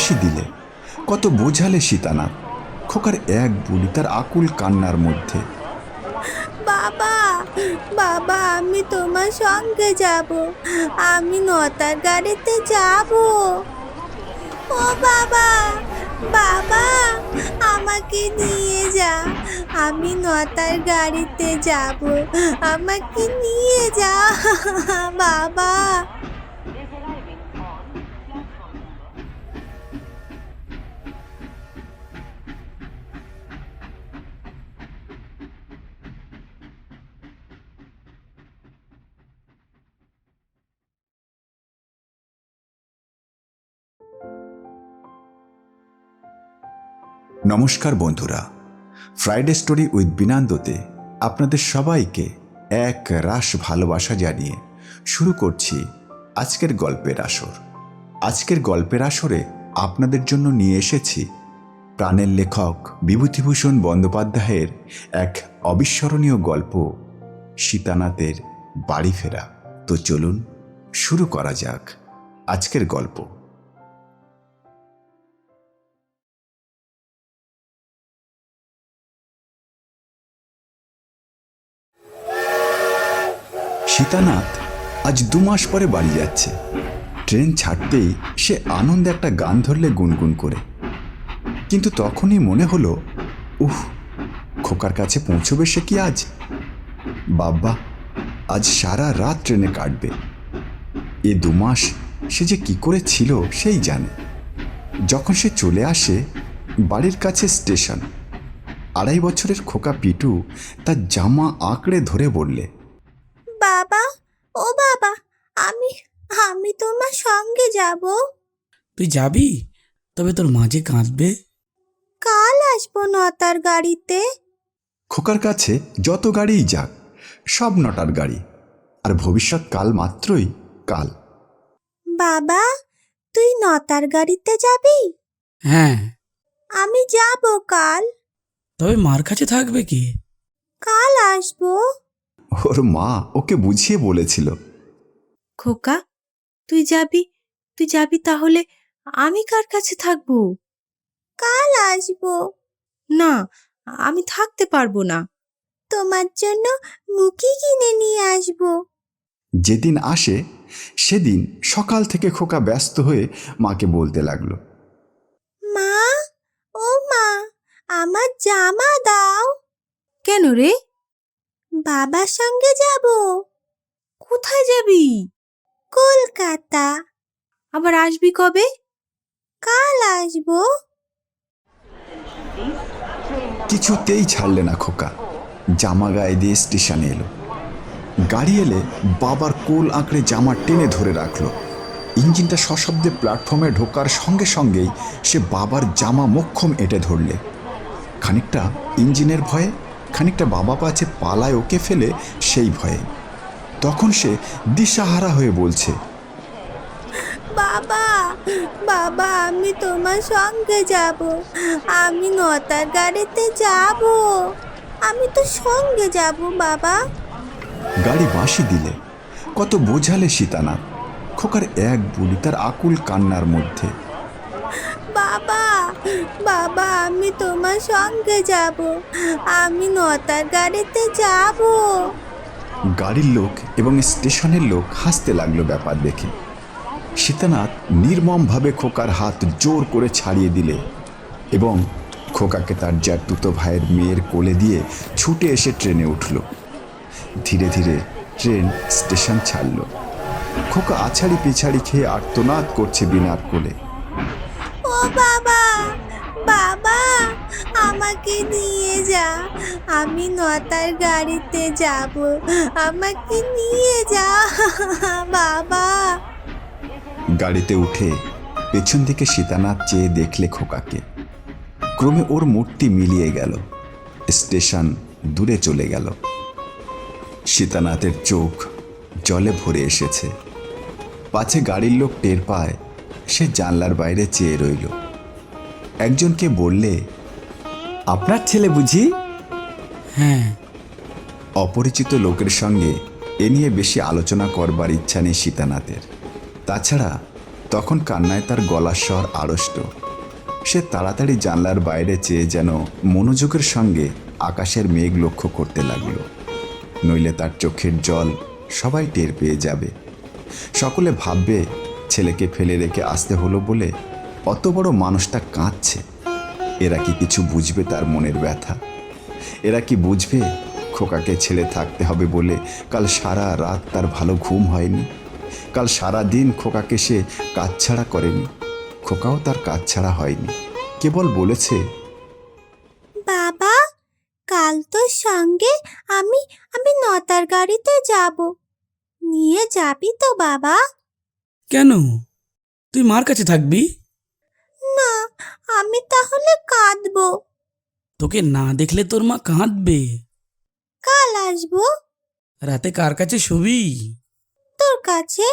বাঁশি দিলে, কত বোঝালে সীতানাথ। খোকার এক বুলি তার আকুল কান্নার মধ্যে। বাবা, বাবা, আমি তোমার সঙ্গে যাব, আমি নটার গাড়িতে যাব। ও বাবা, বাবা, আমাকে নিয়ে যা, আমি নটার গাড়িতে যাব, আমাকে নিয়ে যা বাবা। নমস্কার বন্ধুরা, ফ্রাইডে স্টোরি উইথ বিনান্দতে আপনাদের সবাইকে এক রাশ ভালোবাসা জানিয়ে শুরু করছি আজকের গল্পের আসর। আজকের গল্পের আসরে আপনাদের জন্য নিয়ে এসেছি প্রাণের লেখক বিভূতিভূষণ বন্দ্যোপাধ্যায়ের এক অবিস্মরণীয় গল্প, সীতানাথের বাড়ি ফেরা। তো চলুন শুরু করা যাক আজকের গল্প। সীতানাথ আজ 2 মাস পরে বাড়ি যাচ্ছে। ট্রেন ছাড়তেই সে আনন্দে একটা গান ধরলে গুনগুন করে, কিন্তু তখনই মনে হলো, উফ, খোকার কাছে পৌঁছবে সে কি আজ? বাবা, আজ সারা রাত ট্রেনে কাটবে। এ 2 মাস সে যে কি করে ছিল সেই জানে। যখন সে চলে আসে বাড়ির কাছে স্টেশন, 2.5 বছরের খোকা পিটু তার জামা আঁকড়ে ধরে বললে, বাবা, ও বাবা, আমি আমি তোমার সঙ্গে যাব। তুই যাবি? তবে তোর মাঝে কাঁদবে। কাল আসবো নটার গাড়িতে। খোকার কাছে যত গাড়িই যাক সব নটার গাড়ি, আর ভবিষ্যৎ কাল মাত্রই কাল। বাবা, তুই নটার গাড়িতে যাবি? হ্যাঁ, আমি যাব কাল। তবে মার কাছে থাকবে কি? কাল আসবো। ওর মা ওকে বুঝিয়ে বলেছিল। খোকা, তুই যাবি তাহলে আমি কার কাছে থাকবো? কাল আসবো। না, আমি থাকতে পারবো না। তোমার জন্য মুখি কিনে নিয়ে আসবো। যেদিন আসে সেদিন সকাল থেকে খোকা ব্যস্ত হয়ে মাকে বলতে লাগলো, মা, ও মা, আমার জামা দাও। কেন রে? বাবার সঙ্গে যাব। কোথায় যাবি? কলকাতা। আবার আসবি কবে? কাল আসবো। কিছুতেই ছাড়লে না খোকা। জামা গায়ে দিয়ে স্টেশনে এলো। গাড়ি এলে বাবার কোল আঁকড়ে জামা টেনে ধরে রাখলো। ইঞ্জিনটা সশব্দে প্ল্যাটফর্মে ঢোকার সঙ্গে সঙ্গেই সে বাবার জামা মোক্ষম এঁটে ধরলে। খানিকটা ইঞ্জিনের ভয়ে, খানিকটা বাবা পাছে পালায় ওকে ফেলে সেই ভয়ে। তখন সে দিশাহারা হয়ে বলছে, বাবা, বাবা, আমি তোমার সঙ্গে যাব, আমি নটার গাড়িতে যাব, আমি তো সঙ্গে যাব বাবা। গাড়ি বাঁশি দিলে, কত বোঝালে সীতানাথ। খোকার এক বুলি তার আকুল কান্নার মধ্যে। বাবা, বাবা, আমি তোমার সঙ্গে যাব, আমি নটার গাড়িতে যাব। গাড়ির লোক এবং স্টেশনের লোক হাসতে লাগলো ব্যাপার দেখে। সীতানাথ নির্মমভাবে খোকার হাত জোর করে ছাড়িয়ে দিলে এবং খোকাকে তার জ্যাঠতুতো ভাইয়ের মেয়ের কোলে দিয়ে ছুটে এসে ট্রেনে উঠল। ধীরে ধীরে ট্রেন স্টেশন ছাড়ল। খোকা আছাড়ি পিছাড়ি খেয়ে আর্তনাদ করছে বিনার কোলে। ও বাবা, বাবা, আমাকে নিয়ে যা, আমি নটার গাড়িতে যাব, আমাকে নিয়ে যা বাবা। গাড়িতে উঠে পেছন দিকে সীতানাথ চেয়ে দেখলে খোকাকে। ক্রমে ওর মূর্তি মিলিয়ে গেল। স্টেশন দূরে চলে গেল। সীতানাথের চোখ জলে ভরে এসেছে। পাছে গাড়ির লোক টের পায়, সে জানলার বাইরে চেয়ে রইল। একজনকে বললে, আপনার ছেলে বুঝি? হ্যাঁ। অপরিচিত লোকের সঙ্গে এ নিয়ে বেশি আলোচনা করবার ইচ্ছা নেই সীতানাথের। তাছাড়া তখন কান্নায় তার গলার স্বর আড়ষ্ট। সে তাড়াতাড়ি জানলার বাইরে চেয়ে যেন মনোযোগের সঙ্গে আকাশের মেঘ লক্ষ্য করতে লাগল, নইলে তার চোখের জল সবাই টের পেয়ে যাবে। সকলে ভাববে ছেলেকে ফেলে রেখে আসতে হলো বলে অত বড় মানুষটা কাঁদছে। এরা কি কিছু বুঝবে তার মনের ব্যথা? এরা কি বুঝবে খোকাকে ছেড়ে থাকতে হবে বলে কাল সারা রাত তার ভালো ঘুম হয়নি? কাল সারা দিন খোকাকে সে কাছছাড়া করেনি, খোকাও তার কাছছাড়া হয়নি, কেবল বলেছে, বাবা, কাল তোর সঙ্গে আমি আমি নতার গাড়িতে যাব। নিয়ে যাবি তো বাবা? কেন, তুই মার কাছে থাকবি? না, আমি তাহলে কাঁদবো। তোকে না দেখলে তোর মা কাঁদবে। কাল আসবো। রাতে কার কাছে শুবি? তোর কাছে।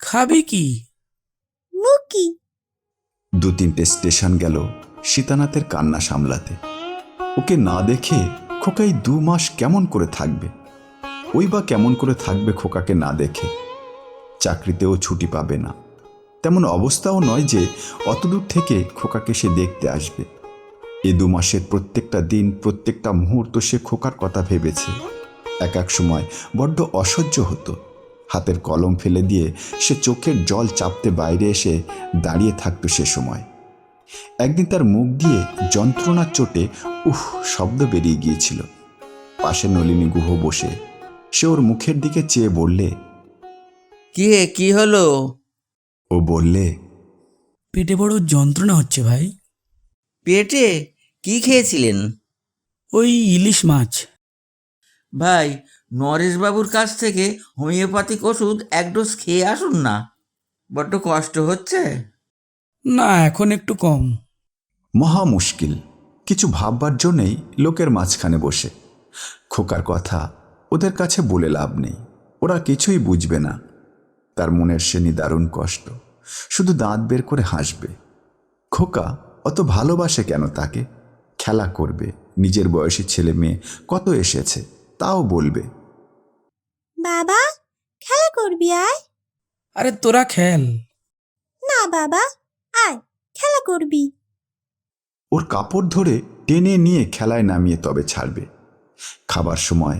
খাবি কি? মুকি। 2-3টে স্টেশন গেল সীতানাথের কান্না সামলাতে। ওকে না দেখে খোকা এই 2 মাস কেমন করে থাকবে? ওই বা কেমন করে থাকবে খোকাকে না দেখে? চাকরিতেও ছুটি পাবে না, তেমন অবস্থাও নয় যে অতদূর থেকে খোকাকে সে দেখতে আসবে। এ 2 মাসের প্রত্যেকটা দিন, প্রত্যেকটা মুহূর্ত সে খোকার কথা ভেবেছে। এক সময় বড্ড অসহ্য হতো। হাতের কলম ফেলে দিয়ে সে চোখের জল চাপতে বাইরে এসে দাঁড়িয়ে থাকতো সে সময়। একদিন তার মুখ দিয়ে যন্ত্রণার চোটে উহ শব্দ বেরিয়ে গিয়েছিল। পাশে নলিনী গুহ বসে, সে ওর মুখের দিকে চেয়ে বললে, কি হলো? ও বললে, পেটে বড় যন্ত্রণা হচ্ছে ভাই। পেটে কি খেয়েছিলেন? ওই ইলিশ মাছ। ভাই, নরেশবাবুর কাছ থেকে হোমিওপ্যাথিক ওষুধ 1 ডোজ খেয়ে আসুন না, বড্ড কষ্ট হচ্ছে। না, এখন একটু কম। মহা মুশকিল। কিছু ভাববার জন্যেই লোকের মাঝখানে বসে। খোকার কথা ওদের কাছে বলে লাভ নেই, ওরা কিছুই বুঝবে না। তার মনের সে নিদারুণ কষ্ট, শুধু দাঁত বের করে হাসবে। খোকা অত ভালোবাসে কেন তাকে? খেলা করবে, নিজের বয়সী ছেলে মেয়ে কত এসেছে তাও বলবে। বাবা, খেলা করবি আয়। আরে তোরা খেল। না বাবা, আয় খেলা করবি। ওর কাপড় ধরে টেনে নিয়ে খেলায় নামিয়ে তবে ছাড়বে। খাবার সময়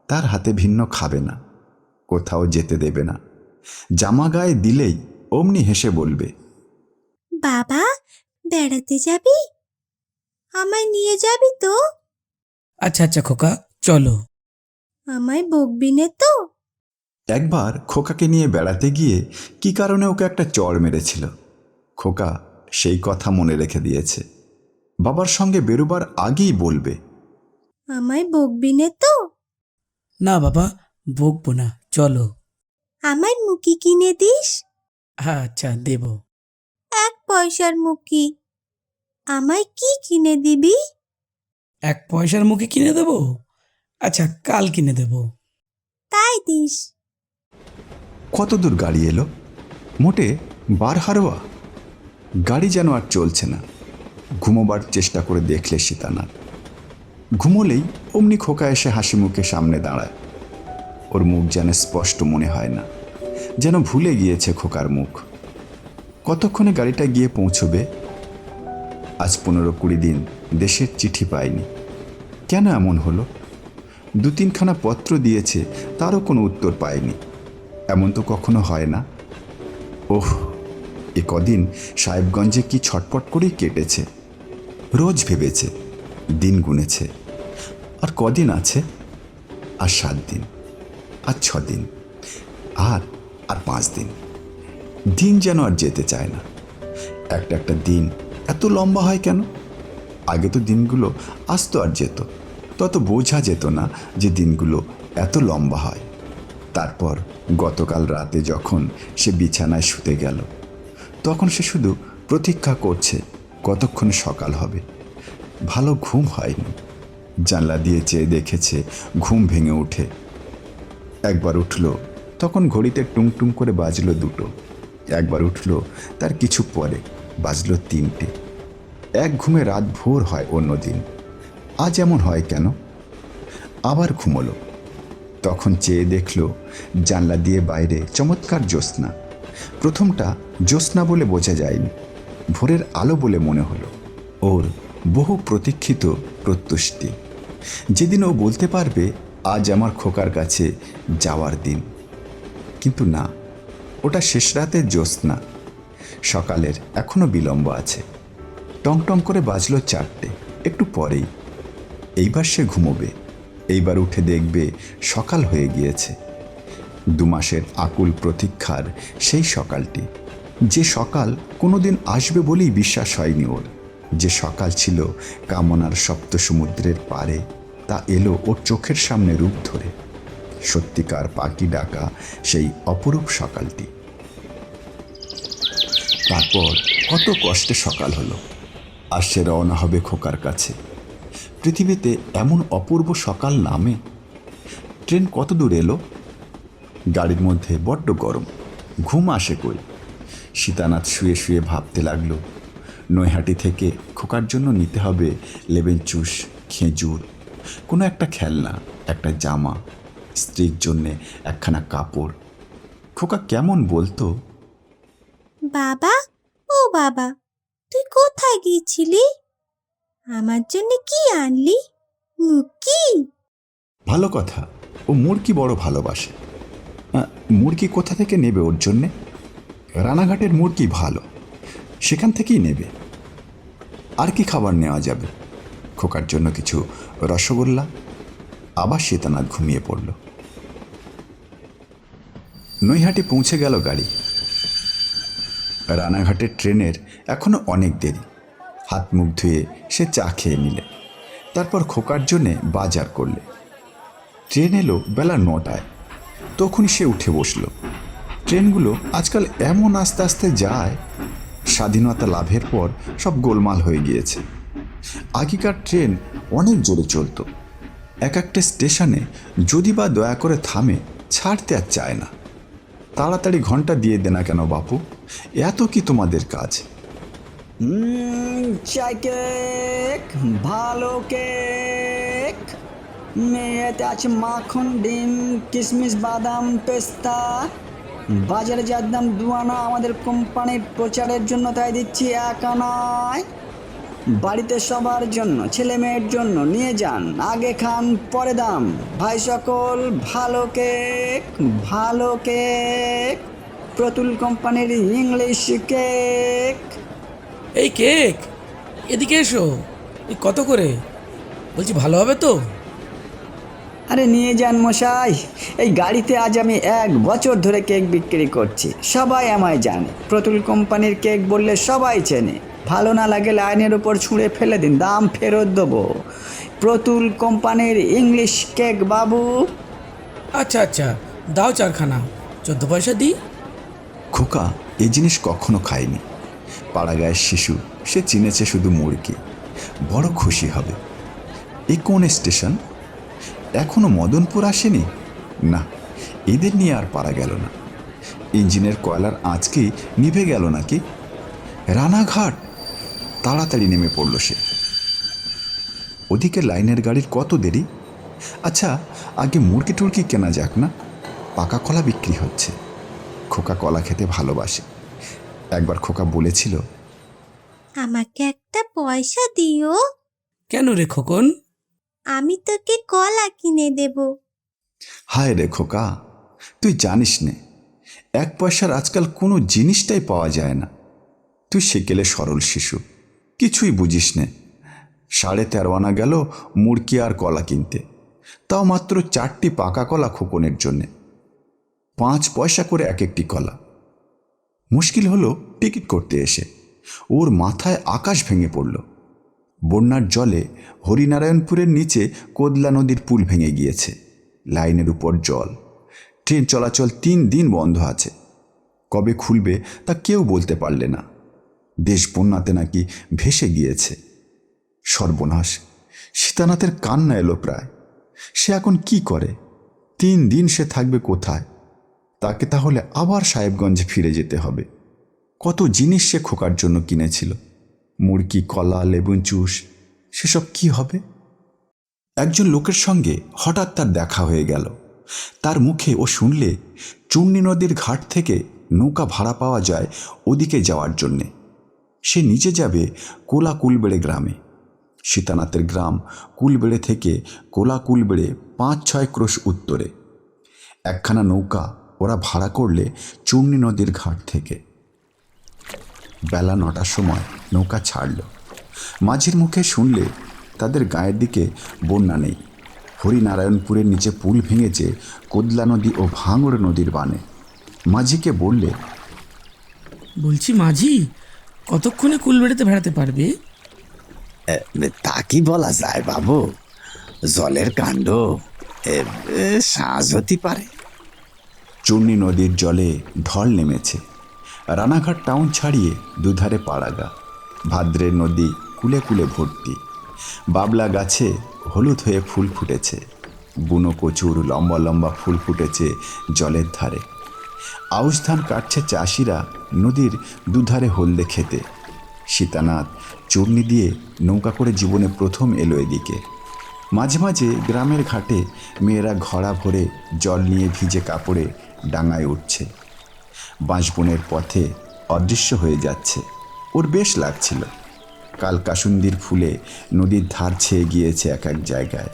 তার হাতে ভিন্ন খাবে না, কোথাও যেতে দেবে না। জামা গায়ে দিলেই অমনি হেসে বলবে, বাবা, বেড়াতে যাবি? আমায় নিয়ে যাবি তো? আচ্ছা আচ্ছা খোকা, চলো। আমায় বকবি নে তো? একবার খোকাকে নিয়ে বেড়াতে গিয়ে কি কারণে ওকে একটা চড় মেরেছিল। খোকা সেই কথা মনে রেখে দিয়েছে, বাবার সঙ্গে বেরোবার আগেই বলবে, আমায় বকবি নে তো? না বাবা, বকবো না, চলো। আমায় মুকি কিনে দিস? আচ্ছা, দেব। 1 পয়সার মুকি। আমায় কি কিনে দিবি? 1 পয়সার মুখে কিনে দেবো? আচ্ছা, কাল কিনে দেব। তাই দিস। কত দূর গাড়ি এলো, মোটে 12 হারোয়া। গাড়ি যেন আর চলছে না। ঘুমোবার চেষ্টা করে দেখলে সীতানাথ। ঘুমোলেই অমনি খোকা এসে হাসি মুখে সামনে দাঁড়ায়। ওর মুখ যেন স্পষ্ট মনে হয় না, যেন ভুলে গিয়েছে খোকার মুখ। কতক্ষণে গাড়িটা গিয়ে পৌঁছবে? আজ 15-20 দিন দেশের চিঠি পায়নি। কেন এমন হলো? 2-3খানা পত্র দিয়েছে, তারও কোনো উত্তর পায়নি। এমন তো কখনো হয় না। ওহ, এ কদিন সাহেবগঞ্জে কি ছটপট করেই কেটেছে। রোজ ভেবেছে, দিন গুনেছে, আর কদিন আছে? আর 7 দিন, আর 6 দিন, আর 5 দিন। দিন যেন আর যেতে চায় না। একটা দিন এত লম্বা হয় কেন? আগে তো দিনগুলো আসতো আর যেত, তত বোঝা যেত না যে দিনগুলো এত লম্বা হয়। তারপর গতকাল রাতে যখন সে বিছানায় শুতে গেল, তখন সে শুধু প্রতীক্ষা করছে কতক্ষণে সকাল হবে। ভালো ঘুম হয়নি। জানলা দিয়ে চেয়ে দেখেছে, ঘুম ভেঙে ওঠে। একবার উঠল, তখন ঘড়িতে টুংটুং করে বাজলো 2টো। একবার উঠল, তার কিছু পরে বাজলো 3টে। এক ঘুমে রাত ভোর হয় অন্যদিন, আজ এমন হয় কেন? আবার ঘুমোলো, তখন চেয়ে দেখল জানলা দিয়ে বাইরে চমৎকার জ্যোৎস্না। প্রথমটা জ্যোৎস্না বলে বোঝা যায়নি, ভোরের আলো বলে মনে হলো। ওর বহু প্রতীক্ষিত প্রত্যুষ্টি, যেদিন ও বলতে পারবে আজ আমার খোকার কাছে যাওয়ার দিন। কিন্তু না, ওটা শেষ রাতের জ্যোৎস্না। সকালের এখনো বিলম্ব আছে। টং টং করে বাজলো 4টে, একটু পরেই। এইবার সে ঘুমোবে, এইবার উঠে দেখবে সকাল হয়ে গিয়েছে। 2 মাসের আকুল প্রতীক্ষার সেই সকালটি, যে সকাল কোনোদিন আসবে বলেই বিশ্বাস হয়নি ওর, যে সকাল ছিল কামনার সপ্ত সমুদ্রের পারে, তা এলো ওর চোখের সামনে রূপ ধরে। সত্যিকার পাখি ডাকা সেই অপরূপ সকালটি। তারপর কত কষ্টে সকাল হলো, আর সে রওনা হবে খোকার কাছে। পৃথিবীতে এমন অপূর্ব সকাল নামে। ট্রেন কত দূর এলো? গাড়ির মধ্যে বড্ড গরম, ঘুম আসে কই। সীতানাথ শুয়ে শুয়ে ভাবতে লাগলো, নৈহাটি থেকে খোকার জন্য নিতে হবে লেবেন চুষ, খেজুর, কোনো একটা খেলনা, একটা জামা, স্ত্রীর জন্যে একখানা কাপড়। খোকা কেমন বলতো, বাবা, ও বাবা, তুই কোথায় গিয়েছিলি? আমার জন্য কি আনলি? মুরগি? ভালো কথা, ও মুরগি বড় ভালোবাসে। মুরগি কোথা থেকে নেবে ওর জন্যে? রানাঘাটের মুরগি ভালো, সেখান থেকেই নেবে। আর কি খাবার নেওয়া যাবে? খোকার জন্য কিছু রসগোল্লা। আবার সীতানাথ ঘুমিয়ে পড়ল। নৈহাটি পৌঁছে গেল গাড়ি। রানাঘাটের ট্রেনের এখনো অনেক দেরি। হাত মুখ ধুয়ে সে চা খেয়ে নিলে, তারপর খোকার জন্যে বাজার করলে। ট্রেন এলো বেলা 9টায়। তখনই সে উঠে বসল। ট্রেনগুলো আজকাল এমন আস্তে আস্তে যায়, স্বাধীনতা লাভের পর সব গোলমাল হয়ে গিয়েছে। আগেকার ট্রেন অনেক জোরে চলত। এক একটা স্টেশনে যদি বা দয়া করে থামে, ছাড়তে আর চায় না। তাড়াতাড়ি ঘন্টা দিয়ে দে না কেন বাপু, এত কি তোমাদের কাজ? চাই কেক, ভালো কেক, মেয়েতে আছে মাখন, ডিম, কিশমিশ, বাদাম, পেস্তা। বাজারে যার দাম 2 আনা, আমাদের কোম্পানির প্রচারের জন্য তাই দিচ্ছি 1 আনায়। বাড়িতে সবার জন্য, ছেলে মেয়ের জন্য নিয়ে যান, আগে খান পরে দাম। ভাই সকল, ভালো কেক, ভালো কেক, প্রতুল কোম্পানির ইংলিশ কেক। এই কেক, এদিকে এসো। এই কত করে? বলছি ভালো হবে তো? আরে নিয়ে যান মশাই, এই গাড়িতে আজ আমি 1 বছর ধরে কেক বিক্রি করছি, সবাই আমায় জানে। প্রতুল কোম্পানির কেক বললে সবাই চেনে। ভালো না লাগে লাইনের উপর ছুঁড়ে ফেলে দিন, দাম ফেরত দেবো। প্রতুল কোম্পানির ইংলিশ কেক বাবু। আচ্ছা আচ্ছা, দাও 4খানা, 14 পয়সা দিই। খোকা এই জিনিস কখনো খায়নি। পাড়াগাঁয়ের শিশু, সে চিনেছে শুধু মুরগি। বড় খুশি হবে। এই কোন স্টেশন? এখনো মদনপুর আসেনি? না, এদের নিয়ে আর পারা গেল না। ইঞ্জিনের কয়লার আঁচকি নিভে গেল নাকি? রানাঘাট! তাড়াতাড়ি নেমে পড়ল সে। ওদিকে লাইনের গাড়ির কত দেরি। আচ্ছা, আগে মুরগি টুরগি কেনা যাক না, পাকা কলা বিক্রি হচ্ছে। খোকা কলা খেতে ভালোবাসে। একবার খোকা বলেছিল, আমাকে একটা পয়সা দিও, কেন রে খোকন? আমি তোকে কলা কিনে দেব। হায় রে খোকা, তুই জানিস নে, 1 পয়সার আজকাল কোনো জিনিসটাই পাওয়া যায় না। তুই সেকেলে সরল শিশু, কিছুই বুঝিস নে। 13.5 আনা গেল মুরগি আর কলা কিনতে, তাও মাত্র 4টি পাকা কলা খোকনের জন্যে। 5 পয়সা করে এক একটি কলা। মুশকিল হলো টিকিট করতে এসে। ওর মাথায় আকাশ ভেঙে পড়ল। বন্যার জলে হরিনারায়ণপুরের নিচে কোদলা নদীর পুল ভেঙে গিয়েছে। লাইনের উপর জল। ট্রেন চলাচল 3 দিন বন্ধ আছে। কবে খুলবে তা কেউ বলতে পারলে না। দেশ বন্যাতে নাকি ভেসে গিয়েছে। সর্বনাশ! সীতানাথের কান্না এলো প্রায়। সে এখন কি করে? 3 দিন সে থাকবে কোথায়? তাকে তাহলে আবার সাহেবগঞ্জে ফিরে যেতে হবে। কত জিনিস সে খোকার জন্য কিনেছিল, মুরগি, কলা, লেবুন জুস, সেসব কি হবে? একজন লোকের সঙ্গে হঠাৎ তার দেখা হয়ে গেল। তার মুখে ও শুনলে চূর্ণী নদীর ঘাট থেকে নৌকা ভাড়া পাওয়া যায় ওদিকে যাওয়ার জন্যে। সে নিচে যাবে কোলা কুলবেড়ে গ্রামে। সীতানাথের গ্রাম কুলবেড়ে থেকে কোলা কুলবেড়ে 5-6 ক্রোশ উত্তরে। একখানা নৌকা ওরা ভাড়া করলে চূর্ণী নদীর ঘাট থেকে। বেলা 9টার সময় নৌকা ছাড়ল। মাঝির মুখে শুনলে তাদের গায়ের দিকে বন্যা নেই। হরিনারায়ণপুরের নিচে পুল ভেঙেছে কোদলা নদী ও ভাঙড় নদীর বানে। মাঝিকে বললে, বলছি মাঝি, কতক্ষণে কুলবেড়েতে বেড়াতে পারবে? তা কি বলা যায় বাবু, জলের কাণ্ড, সাজ হতে পারে। চূর্ণী নদীর জলে ঢল নেমেছে। রানাঘাট টাউন ছাড়িয়ে দুধারে পাড়াগা। ভাদ্রের নদী কুলে কুলে ভর্তি। বাবলা গাছে হলুদ হয়ে ফুল ফুটেছে। বুনো কচুর লম্বা লম্বা ফুল ফুটেছে জলের ধারে। আউশ ধান কাটছে চাষিরা নদীর দুধারে হলদে খেতে। সীতানাথ চূর্ণী দিয়ে নৌকা করে জীবনে প্রথম এলো এদিকে। মাঝে মাঝে গ্রামের ঘাটে মেয়েরা ঘড়া ভরে জল নিয়ে ভিজে কাপড়ে ডাঙায় উঠছে। বাঁশবনের পথে অদৃশ্য হয়ে যাচ্ছে। ওর বেশ লাগছিল। কাল কাসুন্দির ফুলে নদীর ধার ছেয়ে গিয়েছে এক এক জায়গায়।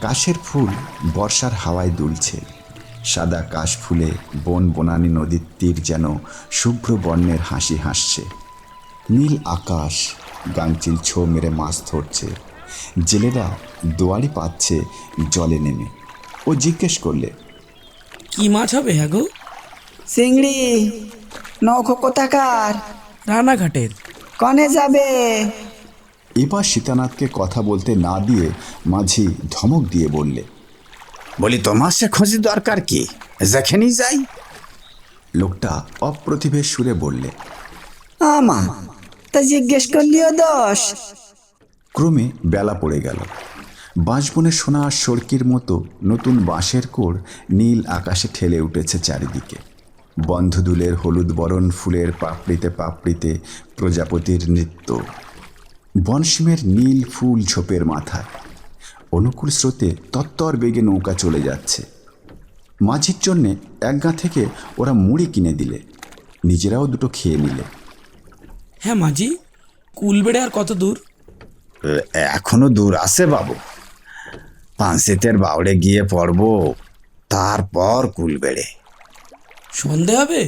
কাশের ফুল বর্ষার হাওয়ায় দুলছে। সাদা কাশ ফুলে বন বনানী নদীর তীর যেন শুভ্র বর্ণের হাসি হাসছে। নীল আকাশ গাংচিল ছো মেরে মাছ ধরছে। জেলেরা দোয়ারি পাচ্ছে জলে নেমে। ও জিজ্ঞেস করলে, কি মাছ হবে হ্যাঁ গো? চিংড়ি। নৌকো কোথাকার? রানাঘাটের। কনে যাবে? এবার সীতানাথকে কথা বলতে না দিয়ে মাঝি ধমক দিয়ে বললে, বলি তোমার সে খোঁজি দরকার কি, যেখানেই যাই। লোকটা অপ্রতিভের সুরে বললে। আমা তা জিজ্ঞেস করলিও দোষ। ক্রমে বেলা পড়ে গেল। বাঁশবনের সোনা আর সরকির মতো নতুন বাঁশের কোড় নীল আকাশে ঠেলে উঠেছে চারিদিকে। বন্ধদুলের হলুদ বরণ ফুলের পাপড়িতে পাপড়িতে প্রজাপতির নৃত্য। বনসিমের নীল ফুল ঝোপের মাথায়। অনুকূল স্রোতে তত্তর বেগে নৌকা চলে যাচ্ছে। মাঝির জন্যে একগা থেকে ওরা মুড়ি কিনে দিলে। নিজেরাও দুটো খেয়ে নিলে। হ্যাঁ মাঝি, কুলবেড়ে আর কত দূর? এখনো দূর আছে বাবু। পাঁচেতের বাউড়ে গিয়ে পড়ব, তারপর কুলবেড়ে। সন্ধে হবে?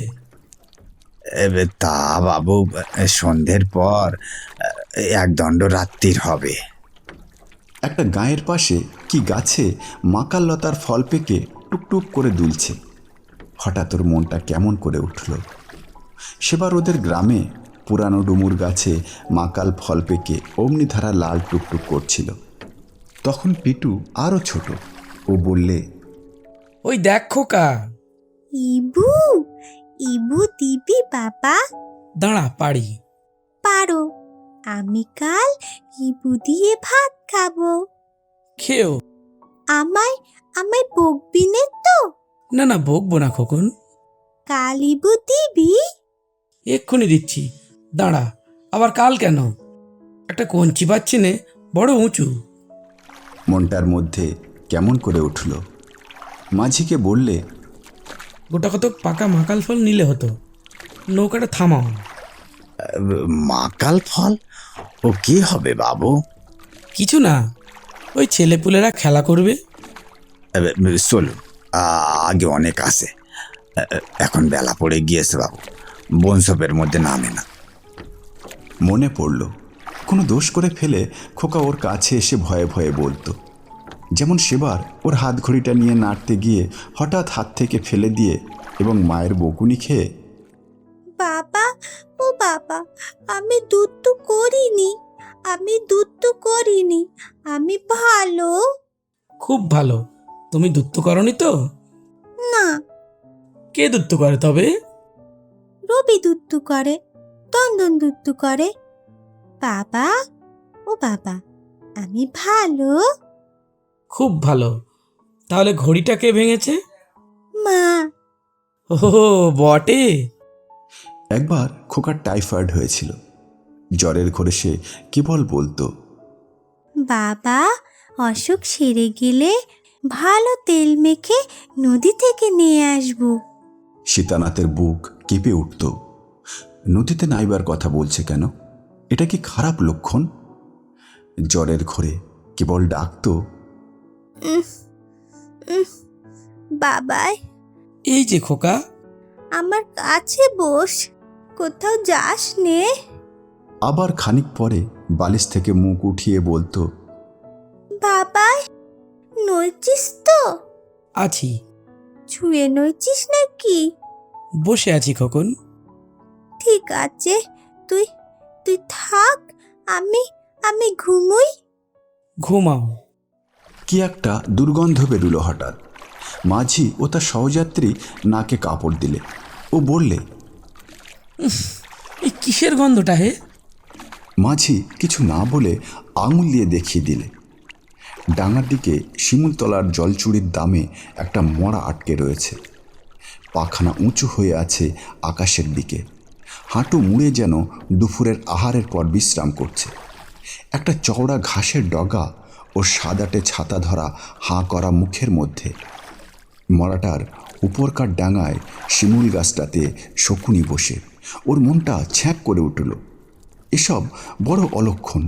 তা বাবু, সন্ধ্যের পর এক দণ্ড রাত্রির হবে। একটা গায়ের পাশে কি গাছে মাকাল লতার ফল পেকে টুকটুক করে দুলছে। হঠাৎ ওর মনটা কেমন করে উঠল। সেবার ওদের গ্রামে পুরানো ডুমুর গাছে মাকাল ফল পেকে অমনি ধারা লাল টুকটুক করছিল। তখন পিটু আরও ছোট। ও বললে, ওই দেখ খোকা। ইবু ইবু দিবি বাবা? দাঁড়া পারি। পারো। আমি কাল ইবু দিয়ে ভাত খাবো। খেও। আমায় আমায় বকবি নে তো? না না, বকবো না খোকন। কাল ইবু দিবি? এক্ষুনি দিচ্ছি, দাঁড়া। আবার কাল কেন? একটা কঞ্চি পাচ্ছি নে, বড় উঁচু। মনটার মধ্যে কেমন করে উঠল। মাঝিকে বললে, গোটা কত পাকা মাকাল ফল নিলে হতো। নৌকাটা থামাও। মাকাল ফল? ও কি হবে বাবু? কিছু না, ওই ছেলেপুলেরা খেলা করবে। চলুন, আগে অনেক আছে। এখন বেলা পড়ে গিয়েছে বাবু, বনসপের মধ্যে নামে না। মনে পড়ল কোনো দোষ করে ফেলে খোকা ওর কাছে এসে ভয়ে ভয়ে বলতো। যেমন সেবার ওর হাত ঘড়িটা নিয়ে নাড়তে গিয়ে হঠাৎ হাত থেকে ফেলে দিয়ে এবং মায়ের বকুনি খেয়ে, বাবা ও বাবা, আমি দুত্তু করিনি, আমি দুত্তু করিনি, আমি ভালো। খুব ভালো। তুমি দুত্তু করনি তো? না, কে দুত্তু করে তবে? রবি দুত্তু করে, তন্দন দুত্তু করে। বাবা ও বাবা, আমি ভালো। খুব ভালো। তাহলে ঘড়িটা কে ভেঙেছে? মা। ও বটে। একবার খোকার টাইফয়েড হয়েছিল। জ্বরের ঘরে সে কেবল বলতো, বাবা, অসুখ সেরে গেলে ভালো তেল মেখে নদী থেকে নিয়ে আসবো। সীতানাথের বুক কেঁপে উঠত। নদীতে নাইবার কথা বলছে কেন? এটা কি খারাপ লক্ষণ? জ্বরের ঘোরে কেবল ডাকত, বাবাই এই যে খোকা, আমার কাছে বস, কোথাও যাস নে। আবার খানিক পরে বালিশ থেকে মুখ উঠিয়ে বলতো, বাবাই নইছিস তো? আছি, ছুঁয়ে নইছিস নাকি? বসে আছি খোকন। ঠিক আছে, তুই তুই থাক, আমি আমি ঘুমোই। ঘুমাও। কি একটা দুর্গন্ধ বেরুল হঠাৎ। মাঝি ও তার সহযাত্রী নাকে কাপড় দিলে। ও বললে, এই কিসের গন্ধটা হে? মাঝি কিছু না বলে আঙুল দিয়ে দেখিয়ে দিলে। ডাঙার দিকে শিমুলতলার জলচুরির দামে একটা মড়া আটকে রয়েছে। পাখানা উঁচু হয়ে আছে আকাশের দিকে, হাঁটু মুড়ে যেন দুপুরের আহারের পর বিশ্রাম করছে। একটা চওড়া ঘাসের ডগা ও সাদাটে ছাতা ধরা হাঁ করা মুখের মধ্যে। মড়াটার উপরকার ডাঙায় শিমুল গাছটাতে শকুনি বসে। ওর মনটা ছ্যাঁক করে উঠল। এসব বড় অলক্ষণ।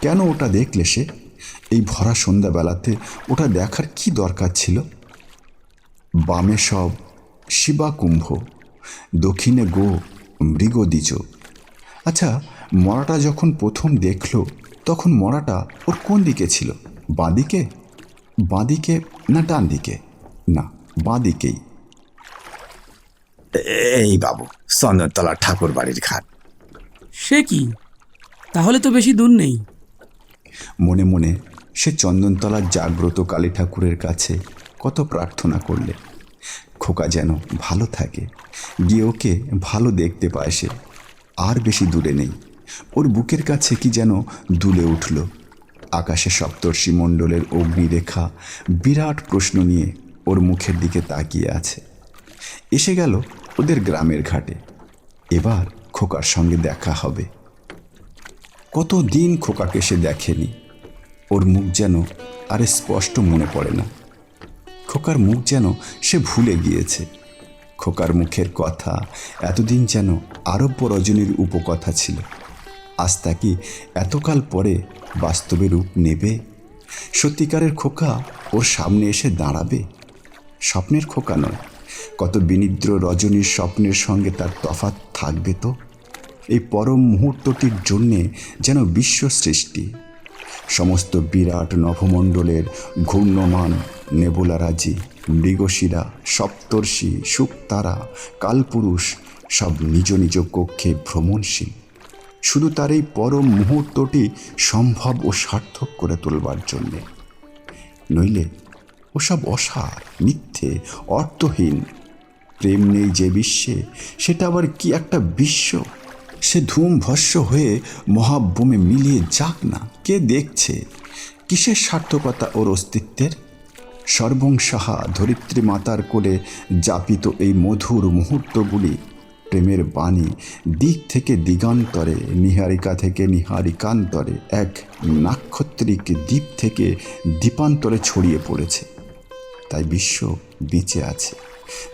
কেন ওটা দেখলে সে? এই ভরা সন্ধ্যাবেলাতে ওটা দেখার কি দরকার ছিল? বামে সব শিবাকুম্ভ, দক্ষিণে গো মৃগদ্বিজ। আচ্ছা, মড়াটা যখন প্রথম দেখল তখন মড়াটা ওর কোন দিকে ছিল? বাঁদিকে? বাঁদিকে না ডান দিকে? না, বাঁদিকেই। এই বাবু, চন্দনতলা ঠাকুর বাড়ির ঘাট। সে কি? তাহলে তো বেশি দূর নেই। মনে মনে সে চন্দনতলার জাগ্রত কালী ঠাকুরের কাছে কত প্রার্থনা করলে খোকা যেন ভালো থাকে, গিয়ে ওকে ভালো দেখতে পায় সে। আর বেশি দূরে নেই। ওর বুকের কাছে কি যেন দুলে উঠল। আকাশে সপ্তর্ষি মণ্ডলের অগ্নিরেখা বিরাট প্রশ্ন নিয়ে ওর মুখের দিকে তাকিয়ে আছে। এসে গেল ওদের গ্রামের ঘাটে। এবার খোকার সঙ্গে দেখা হবে। কতদিন খোকাকে সে দেখেনি। ওর মুখ যেন আরে স্পষ্ট মনে পড়ে না। খোকার মুখ যেন সে ভুলে গিয়েছে। খোকার মুখের কথা এতদিন যেন আরব্য রজনীর উপকথা ছিল। আজ তা কি এতকাল পরে বাস্তবে রূপ নেবে? সত্যিকারের খোকা ওর সামনে এসে দাঁড়াবে? স্বপ্নের খোকা নয়, কত বিনিদ্র রজনীর স্বপ্নের সঙ্গে তার তফাৎ থাকবে তো? এই পরম মুহূর্তটির জন্যে যেন বিশ্ব সৃষ্টি। সমস্ত বিরাট নভমণ্ডলের ঘূর্ণমান নেবুলারাজি, মৃগশিরা, সপ্তর্ষি, শুকতারা, কালপুরুষ সব নিজ নিজ কক্ষে ভ্রমণশীল, শুধু তার এই পরম মুহূর্তটি সম্ভব ও সার্থক করে তোলবার জন্যে। নইলে ওসব অসার, মিথ্যে, অর্থহীন। প্রেম নেই যে বিশ্বে, সেটা আবার কি একটা বিশ্ব? সে ধূম ভস্য হয়ে মহাব্যোমে মিলিয়ে যাক না। কে দেখছে? কিসের সার্থকতা ওর অস্তিত্বের? সর্বংসাহা ধরিত্রী মাতার কোলে যাপিত এই মধুর মুহূর্তগুলি প্রেমের বাণী দিক থেকে দিগান্তরে, নিহারিকা থেকে নিহারিকান্তরে, এক নাক্ষত্রিক দ্বীপ থেকে দ্বীপান্তরে ছড়িয়ে পড়েছে। তাই বিশ্ব বেঁচে আছে,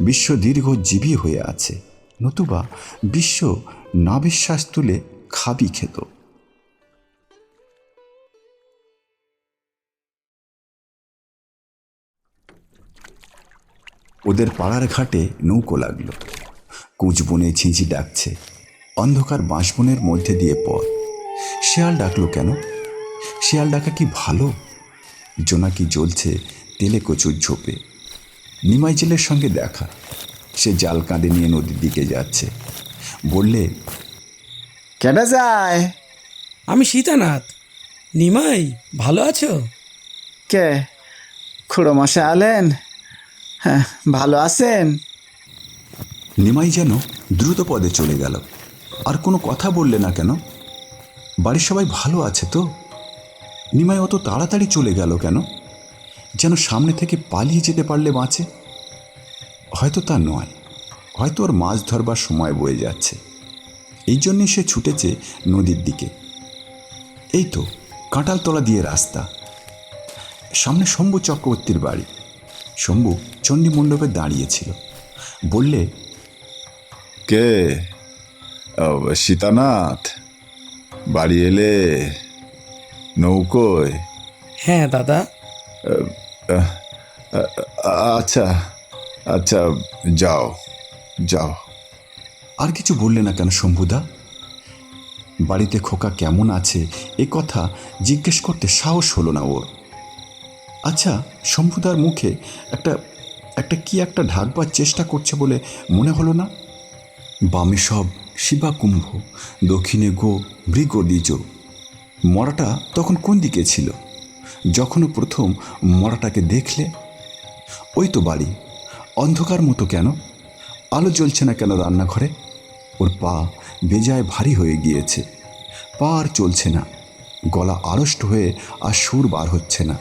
বিশ্ব দীর্ঘজীবী হয়ে আছে। নতুবা বিশ্ব নাবিশ্বাস তুলে খাবি খেত। ওদের পাড়ার ঘাটে নৌকো লাগলো। কুচবনে ঝিঁঝি ডাকছে। অন্ধকার বাঁশবনের মধ্যে দিয়ে পথ। শেয়াল ডাকলো কেন? শেয়াল ডাকা কি ভালো? জোনাকি জ্বলছে তেলে কচুর ঝোপে। নিমাই জেলের সঙ্গে দেখা। সে জাল কাঁধে নিয়ে নদীর দিকে যাচ্ছে। বললে, কেটে যায়? আমি সীতানাথ। নিমাই, ভালো আছো? কে? খুড়ো মশাই আলেন? হ্যাঁ, ভালো আছেন? নিমাই যেন দ্রুত পদে চলে গেল। আর কোনো কথা বললে না কেন? বাড়ির সবাই ভালো আছে তো? নিমাই অত তাড়াতাড়ি চলে গেল কেন? যেন সামনে থেকে পালিয়ে যেতে পারলে বাঁচে। হয়তো তা নয়, হয়তো ওর মাছ ধরবার সময় বয়ে যাচ্ছে। এই জন্যে সে ছুটেছে নদীর দিকে। এই তো কাঁঠালতলা দিয়ে রাস্তা। সামনে শম্ভু চক্রবর্তীর বাড়ি। শম্ভু চণ্ডী মণ্ডপে দাঁড়িয়েছিল। বললে, কে? সীতানাথ, বাড়ি এলে? নৌকোয়? হ্যাঁ দাদা। আচ্ছা আচ্ছা, যাও যাও। আর কিছু বললে না কেন শম্ভুদা? বাড়িতে খোকা কেমন আছে এ কথা জিজ্ঞেস করতে সাহস হলো না ওর। আচ্ছা, শম্ভুদার মুখে একটা একটা কি একটা ঢাকবার চেষ্টা করছে বলে মনে হলো না? বামে সব শিবাকুম্ভ, দক্ষিণে গো মৃগদ্বিজ। মরাটা তখন কোন দিকে ছিল যখনও প্রথম মরাটাকে দেখলে? ওই তো বাড়ি। অন্ধকার মতো কেন? আলো জ্বলছে না কেন রান্নাঘরে? ওর পা বেজায় ভারী হয়ে গিয়েছে, পা আর চলছে না, গলা আড়ষ্ট হয়ে আর সুর বার হচ্ছে না।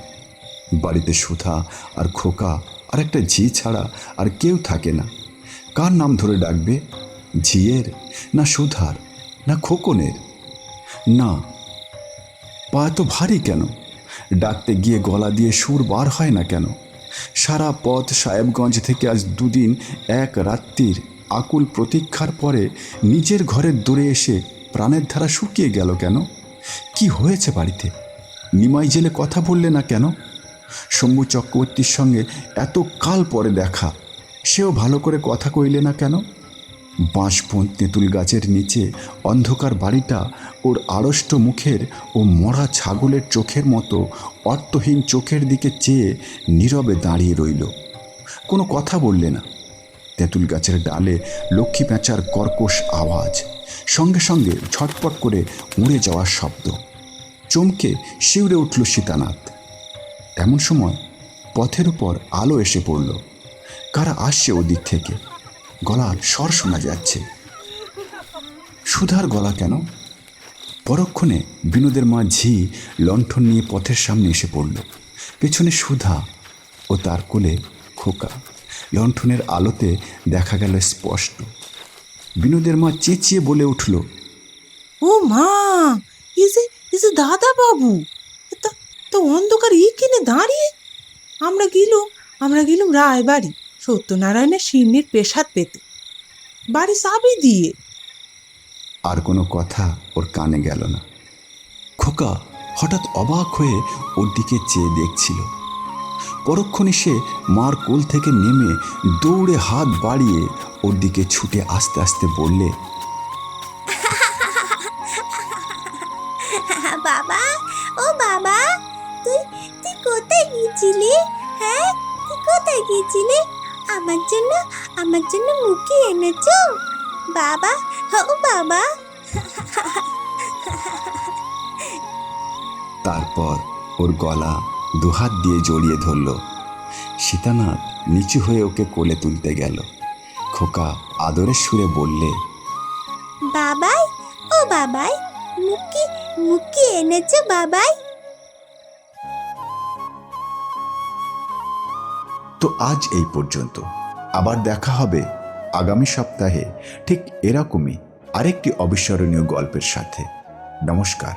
বাড়িতে সুধা আর খোকা আর একটা ঝি ছাড়া আর কেউ থাকে না। কার নাম ধরে ডাকবে? ঝিয়ের, না সুধার, না খোকনের? না, পা এত ভারী কেন? ডাকতে গিয়ে গলা দিয়ে সুর বার হয় না কেন? সারা পথ সাহেবগঞ্জ থেকে আজ দুদিন এক রাত্রির আকুল প্রতীক্ষার পরে নিজের ঘরের দূরে এসে প্রাণের ধারা শুকিয়ে গেল কেন? কি হয়েছে বাড়িতে? নিমাই জেলে কথা বললে না কেন? শম্ভু চক্রবর্তীর সঙ্গে এত কাল পরে দেখা, সেও ভালো করে কথা কইলে না কেন? বাঁশবন তেঁতুল গাছের নিচে অন্ধকার বাড়িটা ওর আড়ষ্ট মুখের ও মরা ছাগলের চোখের মতো অর্থহীন চোখের দিকে চেয়ে নীরবে দাঁড়িয়ে রইল। কোনো কথা বললে না। তেঁতুল গাছের ডালে লক্ষ্মী প্যাঁচার কর্কশ আওয়াজ, সঙ্গে সঙ্গে ঝটপট করে উড়ে যাওয়ার শব্দ। চমকে শিউরে উঠল সীতানাথ। এমন সময় পথের উপর আলো এসে পড়ল। কারা আসছে ওদিক থেকে? গলার স্বর শোনা যাচ্ছে। সুধার গলা কেন? পরক্ষণে বিনোদের মা ঝি লণ্ঠন নিয়ে পথের সামনে এসে পড়ল। পেছনে সুধা ও তার কোলে খোকা। লণ্ঠনের আলোতে দেখা গেল স্পষ্ট। বিনোদের মা চেঁচিয়ে বলে উঠল, ও মা, ইসে দাদা বাবু, তো অন্ধকার এইখানে দাঁড়িয়ে? আমরা গেলুম রায়বাড়ি সত্যনারায়ণের শিন্নির পেশাদ পেতে, বাড়ি চাবি দিয়ে। আর কোনো কথা ওর কানে গেল না। খোকা হঠাৎ অবাক হয়ে ওর দিকে চেয়ে দেখছিল। পরক্ষণে সে মার কোল থেকে নেমে দৌড়ে হাত বাড়িয়ে ওর দিকে ছুটে আস্তে আস্তে বললে, বাবা, ও বাবা, তুই তুই কোথায় গিয়েছিলি? হ্যাঁ, তুই কোথায় গিয়েছিলি? আমার জন্য মুখে এনেছো বাবা? ও বাবা। তারপর ওর গলা দুহাত দিয়ে জড়িয়ে ধরল। সীতানাথ নিচু হয়ে ওকে কোলে তুলতে গেল। খোকা আদরের সুরে বললে, বাবাই, ও বাবাই, মুখে এনেছো বাবাই? তো আজ এই পর্যন্ত। আবার দেখা হবে আগামী সপ্তাহে ঠিক এরকমই আরেকটি অবিস্মরণীয় গল্পের সাথে। নমস্কার।